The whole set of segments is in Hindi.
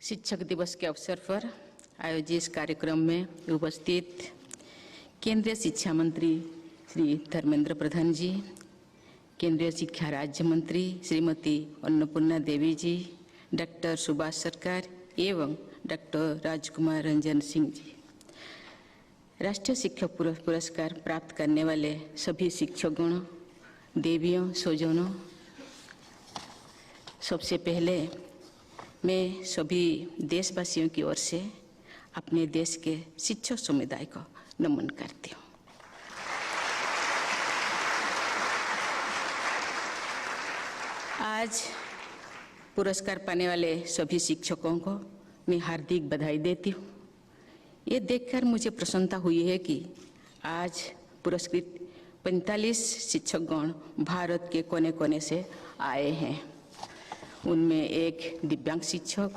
शिक्षक दिवस के अवसर पर आयोजित इस कार्यक्रम में उपस्थित केंद्रीय शिक्षा मंत्री श्री धर्मेंद्र प्रधान जी, केंद्रीय शिक्षा राज्य मंत्री श्रीमती अन्नपूर्णा देवी जी, डॉक्टर सुभाष सरकार एवं डॉक्टर राजकुमार रंजन सिंह जी, राष्ट्रीय शिक्षक पुरस्कार प्राप्त करने वाले सभी शिक्षकगण, देवियों, स्वजनों, सबसे पहले मैं सभी देशवासियों की ओर से अपने देश के शिक्षक समुदाय को नमन करती हूँ। आज पुरस्कार पाने वाले सभी शिक्षकों को मैं हार्दिक बधाई देती हूँ। ये देखकर मुझे प्रसन्नता हुई है कि आज पुरस्कृत 45 शिक्षकगण भारत के कोने कोने से आए हैं। उनमें एक दिव्यांग शिक्षक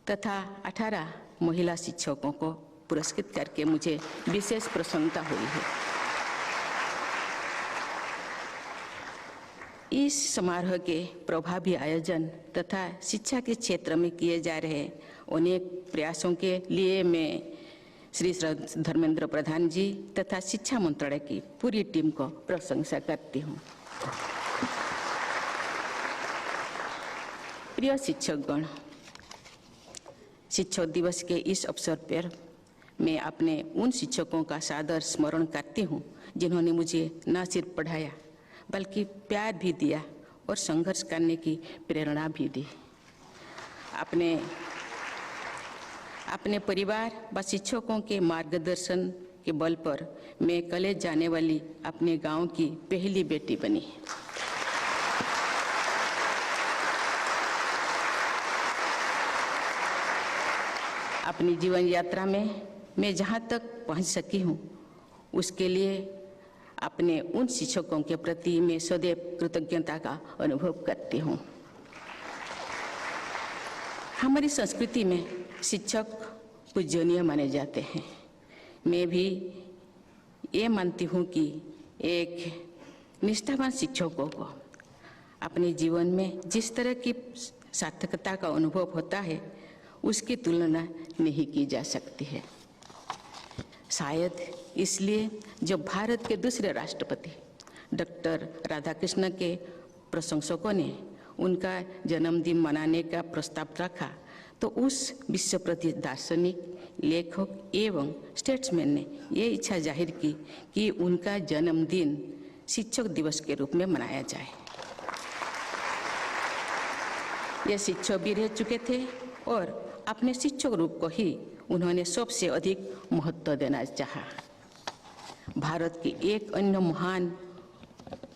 तथा 18 महिला शिक्षकों को पुरस्कृत करके मुझे विशेष प्रसन्नता हुई है। इस समारोह के प्रभावी आयोजन तथा शिक्षा के क्षेत्र में किए जा रहे अनेक प्रयासों के लिए मैं श्री धर्मेंद्र प्रधान जी तथा शिक्षा मंत्रालय की पूरी टीम को प्रशंसा करती हूँ। प्रिय शिक्षकगण, शिक्षक दिवस के इस अवसर पर मैं अपने उन शिक्षकों का सादर स्मरण करती हूँ जिन्होंने मुझे न सिर्फ पढ़ाया बल्कि प्यार भी दिया और संघर्ष करने की प्रेरणा भी दी। अपने परिवार व शिक्षकों के मार्गदर्शन के बल पर मैं कॉलेज जाने वाली अपने गांव की पहली बेटी बनी। अपनी जीवन यात्रा में मैं जहाँ तक पहुँच सकी हूँ उसके लिए अपने उन शिक्षकों के प्रति मैं सदैव कृतज्ञता का अनुभव करती हूँ। हमारी संस्कृति में शिक्षक पूजनीय माने जाते हैं। मैं भी ये मानती हूँ कि एक निष्ठावान शिक्षकों को अपने जीवन में जिस तरह की सार्थकता का अनुभव होता है उसकी तुलना नहीं की जा सकती है। शायद इसलिए जब भारत के दूसरे राष्ट्रपति डॉक्टर राधाकृष्णन के प्रशंसकों ने उनका जन्मदिन मनाने का प्रस्ताव रखा तो उस विश्व प्रसिद्ध दार्शनिक, लेखक एवं स्टेट्समैन ने ये इच्छा जाहिर की कि उनका जन्मदिन शिक्षक दिवस के रूप में मनाया जाए। ये शिक्षक भी रह चुके थे और अपने शिक्षक रूप को ही उन्होंने सबसे अधिक महत्व देना चाहा। भारत के एक अन्य महान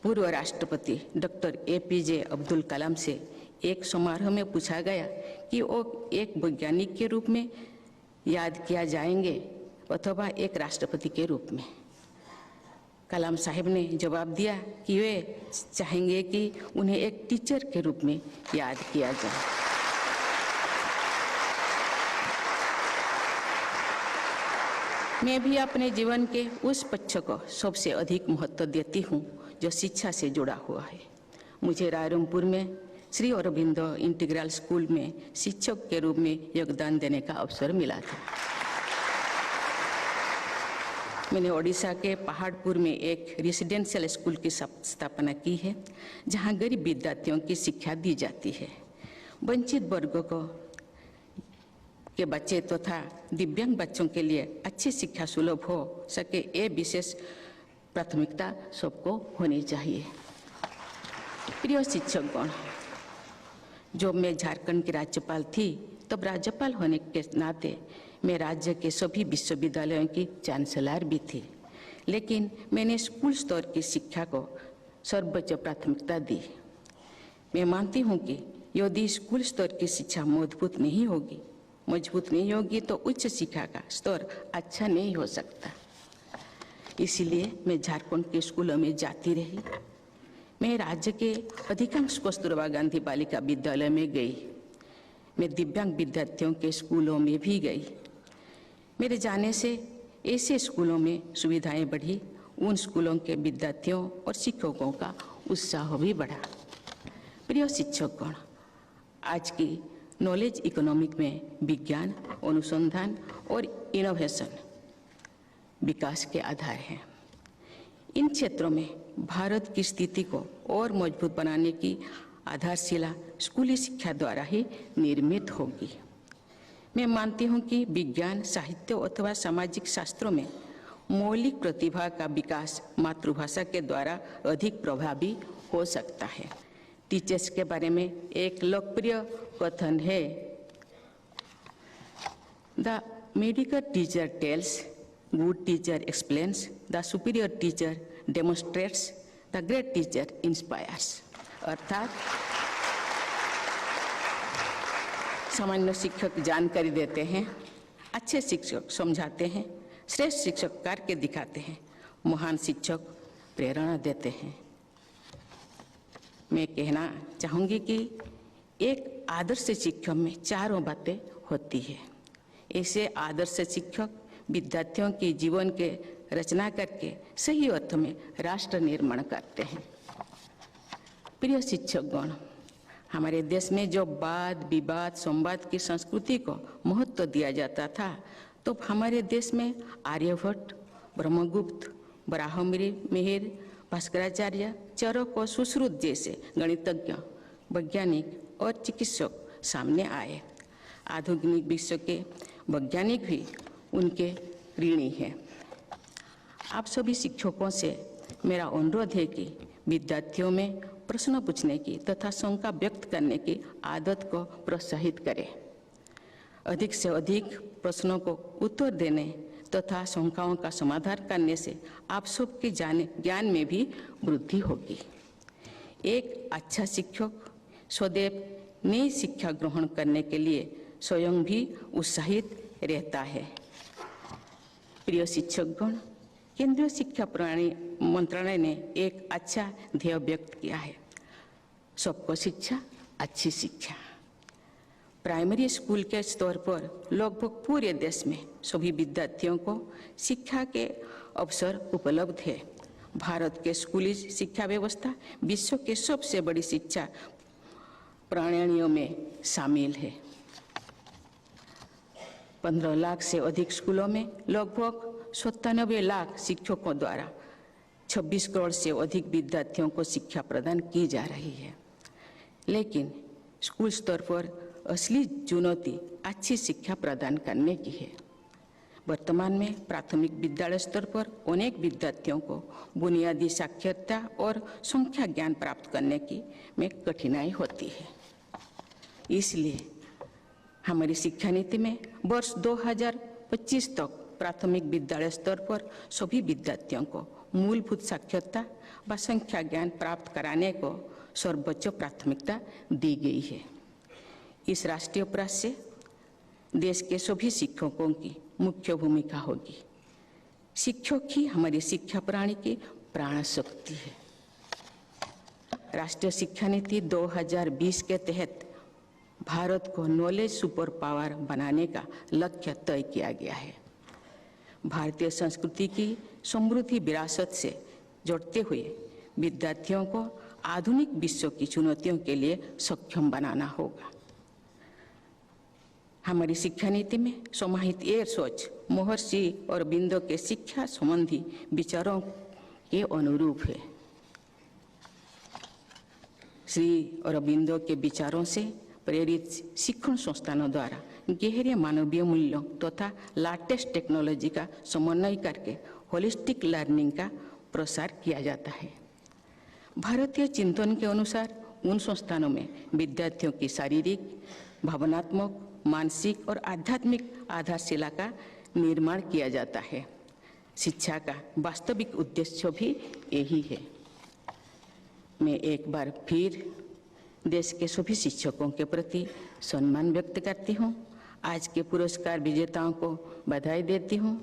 पूर्व राष्ट्रपति डॉक्टर APJ अब्दुल कलाम से एक समारोह में पूछा गया कि वो एक वैज्ञानिक के रूप में याद किया जाएंगे अथवा एक राष्ट्रपति के रूप में। कलाम साहब ने जवाब दिया कि वे चाहेंगे कि उन्हें एक टीचर के रूप में याद किया जाए। मैं भी अपने जीवन के उस पक्ष को सबसे अधिक महत्व देती हूँ जो शिक्षा से जुड़ा हुआ है। मुझे रायरंगपुर में श्री अरबिंदो इंटीग्रल स्कूल में शिक्षक के रूप में योगदान देने का अवसर मिला था। मैंने ओडिशा के पहाड़पुर में एक रेसिडेंशियल स्कूल की स्थापना की है जहाँ गरीब विद्यार्थियों की शिक्षा दी जाती है। वंचित वर्गों को के बच्चे तथा दिव्यांग बच्चों के लिए अच्छी शिक्षा सुलभ हो सके ये विशेष प्राथमिकता सबको होनी चाहिए। प्रिय शिक्षकगण, जब मैं झारखंड की राज्यपाल थी तब राज्यपाल होने के नाते मैं राज्य के सभी विश्वविद्यालयों की चांसलर भी थी, लेकिन मैंने स्कूल स्तर की शिक्षा को सर्वोच्च प्राथमिकता दी। मैं मानती हूँ कि यदि स्कूल स्तर की शिक्षा मजबूत नहीं होगी तो उच्च शिक्षा का स्तर अच्छा नहीं हो सकता। इसीलिए मैं झारखंड के स्कूलों में जाती रही। मैं राज्य के अधिकांश कस्तूरबा गांधी बालिका विद्यालय में गई। मैं दिव्यांग विद्यार्थियों के स्कूलों में भी गई। मेरे जाने से ऐसे स्कूलों में सुविधाएं बढ़ी, उन स्कूलों के विद्यार्थियों और शिक्षकों का उत्साह भी बढ़ा। प्रिय शिक्षकगण, आज की नॉलेज इकोनॉमिक में विज्ञान, अनुसंधान और इनोवेशन विकास के आधार हैं। इन क्षेत्रों में भारत की स्थिति को और मजबूत बनाने की आधारशिला स्कूली शिक्षा द्वारा ही निर्मित होगी। मैं मानती हूँ कि विज्ञान, साहित्य अथवा सामाजिक शास्त्रों में मौलिक प्रतिभा का विकास मातृभाषा के द्वारा अधिक प्रभावी हो सकता है। टीचर्स के बारे में एक लोकप्रिय कथन है, the medical teacher tales, good teacher explains, the superior teacher demonstrates, the great teacher inspires. अर्थात सामान्य शिक्षक जानकारी देते हैं, अच्छे शिक्षक समझाते हैं, श्रेष्ठ शिक्षक करके दिखाते हैं, महान शिक्षक प्रेरणा देते हैं। मैं कहना चाहूँगी कि एक आदर्श शिक्षक में चारों बातें होती है। ऐसे आदर्श शिक्षक विद्यार्थियों के जीवन के रचना करके सही अर्थ में राष्ट्र निर्माण करते हैं। प्रिय शिक्षकगण, हमारे देश में जो वाद विवाद संवाद की संस्कृति को महत्व दिया जाता था, तो हमारे देश में आर्यभट्ट, ब्रह्मगुप्त, बराहमिहिर, भास्कराचार्य, चरक और सुश्रुत जैसे गणितज्ञ, वैज्ञानिक और चिकित्सक सामने आए। आधुनिक विश्व के वैज्ञानिक भी उनके ऋणी हैं। आप सभी शिक्षकों से मेरा अनुरोध है कि विद्यार्थियों में प्रश्न पूछने की तथा शंका व्यक्त करने की आदत को प्रोत्साहित करें। अधिक से अधिक प्रश्नों को उत्तर देने तथा शंकाओं का समाधान करने से आप सबके ज्ञान में भी वृद्धि होगी। एक अच्छा शिक्षक सदैव नई शिक्षा ग्रहण करने के लिए स्वयं भी उत्साहित रहता है। प्रिय शिक्षकगण, केंद्रीय शिक्षा मंत्रालय ने एक अच्छा ध्येय व्यक्त किया है, सबको शिक्षा, अच्छी शिक्षा। प्राइमरी स्कूल के स्तर पर लगभग पूरे देश में सभी विद्यार्थियों को शिक्षा के अवसर उपलब्ध है। भारत के स्कूली शिक्षा व्यवस्था विश्व के सबसे बड़ी शिक्षा प्रणालियों में शामिल है। 15 लाख से अधिक स्कूलों में लगभग 97 लाख शिक्षकों द्वारा 26 करोड़ से अधिक विद्यार्थियों को शिक्षा प्रदान की जा रही है। लेकिन स्कूल स्तर पर असली चुनौती अच्छी शिक्षा प्रदान करने की है। वर्तमान में प्राथमिक विद्यालय स्तर पर अनेक विद्यार्थियों को बुनियादी साक्षरता और संख्या ज्ञान प्राप्त करने की में कठिनाई होती है। इसलिए हमारी शिक्षा नीति में वर्ष 2025 तक प्राथमिक विद्यालय स्तर पर सभी विद्यार्थियों को मूलभूत साक्षरता व संख्या ज्ञान प्राप्त कराने को सर्वोच्च प्राथमिकता दी गई है। इस राष्ट्रीय प्रयास से देश के सभी शिक्षकों की मुख्य भूमिका होगी। शिक्षक ही हमारी शिक्षा प्रणाली की प्राण शक्ति है। राष्ट्रीय शिक्षा नीति 2020 के तहत भारत को नॉलेज सुपर पावर बनाने का लक्ष्य तय किया गया है। भारतीय संस्कृति की समृद्धि विरासत से जोड़ते हुए विद्यार्थियों को आधुनिक विश्व की चुनौतियों के लिए सक्षम बनाना होगा। हमारी शिक्षा नीति में समाहित ये सोच महर्षि अरबिंदो के शिक्षा संबंधी विचारों के अनुरूप है। श्री अरबिंदो के विचारों से प्रेरित शिक्षण संस्थानों द्वारा गहरे मानवीय मूल्यों तथा लेटेस्ट टेक्नोलॉजी का समन्वय करके होलिस्टिक लर्निंग का प्रसार किया जाता है। भारतीय चिंतन के अनुसार उन संस्थानों में विद्यार्थियों की शारीरिक, भावनात्मक, मानसिक और आध्यात्मिक आधारशिला का निर्माण किया जाता है। शिक्षा का वास्तविक उद्देश्य भी यही है। मैं एक बार फिर देश के सभी शिक्षकों के प्रति सम्मान व्यक्त करती हूँ। आज के पुरस्कार विजेताओं को बधाई देती हूँ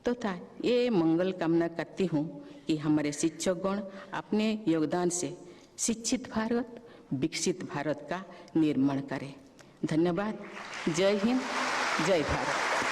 तथा ये मंगल कामना करती हूँ कि हमारे शिक्षकगण अपने योगदान से शिक्षित भारत, विकसित भारत का निर्माण करें। धन्यवाद। जय हिंद, जय भारत।